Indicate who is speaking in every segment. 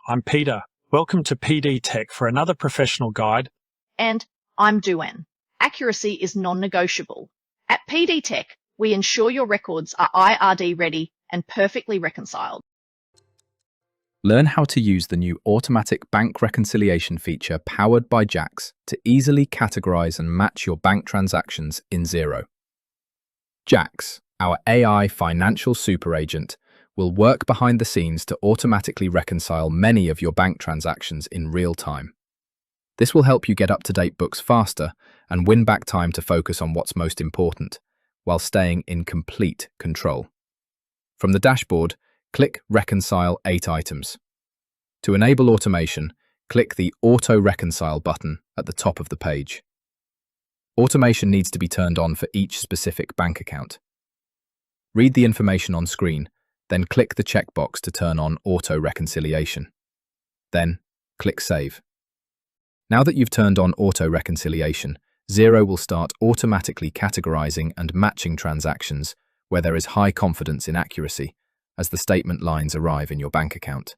Speaker 1: I'm Peter. Welcome to PD Tech for another professional guide.
Speaker 2: And I'm Duan. Accuracy is non-negotiable. At PD Tech, we ensure your records are IRD ready and perfectly reconciled.
Speaker 3: Learn how to use the new automatic bank reconciliation feature powered by Jax to easily categorize and match your bank transactions in Xero. Jax, our AI financial super agent, will work behind the scenes to automatically reconcile many of your bank transactions in real time. This will help you get up-to-date books faster and win back time to focus on what's most important, while staying in complete control. From the dashboard, click Reconcile 8 items. To enable automation, click the Auto Reconcile button at the top of the page. Automation needs to be turned on for each specific bank account. Read the information on screen, then click the checkbox to turn on Auto Reconciliation. Then, click Save. Now that you've turned on Auto Reconciliation, Xero will start automatically categorizing and matching transactions where there is high confidence in accuracy as the statement lines arrive in your bank account.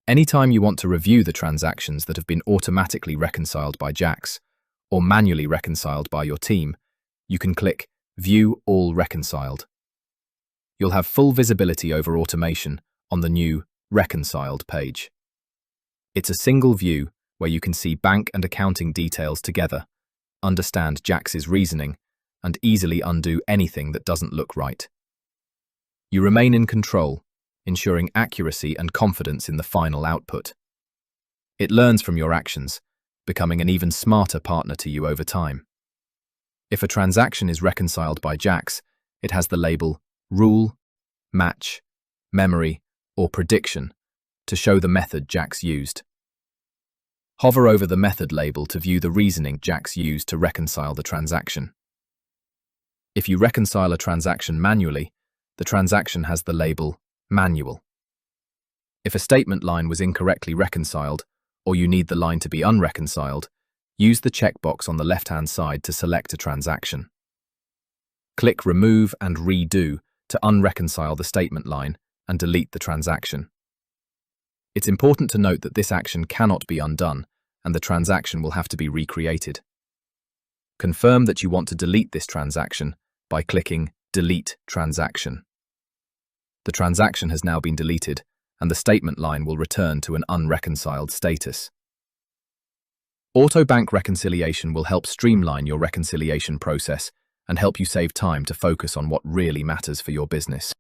Speaker 3: Anytime you want to review the transactions that have been automatically reconciled by Jax or manually reconciled by your team, you can click View All Reconciled. You'll have full visibility over automation on the new Reconciled page. It's a single view where you can see bank and accounting details together, understand Jax's reasoning, and easily undo anything that doesn't look right. You remain in control, ensuring accuracy and confidence in the final output. It learns from your actions, becoming an even smarter partner to you over time. If a transaction is reconciled by Jax, it has the label Rule, Match, Memory, or Prediction to show the method Jax used. Hover over the method label to view the reasoning Jax used to reconcile the transaction. If you reconcile a transaction manually, the transaction has the label Manual. If a statement line was incorrectly reconciled, or you need the line to be unreconciled, use the checkbox on the left-hand side to select a transaction. Click Remove and Redo to unreconcile the statement line and delete the transaction. It's important to note that this action cannot be undone, and the transaction will have to be recreated. Confirm that you want to delete this transaction by clicking Delete Transaction. The transaction has now been deleted, and the statement line will return to an unreconciled status. Auto bank reconciliation will help streamline your reconciliation process and help you save time to focus on what really matters for your business.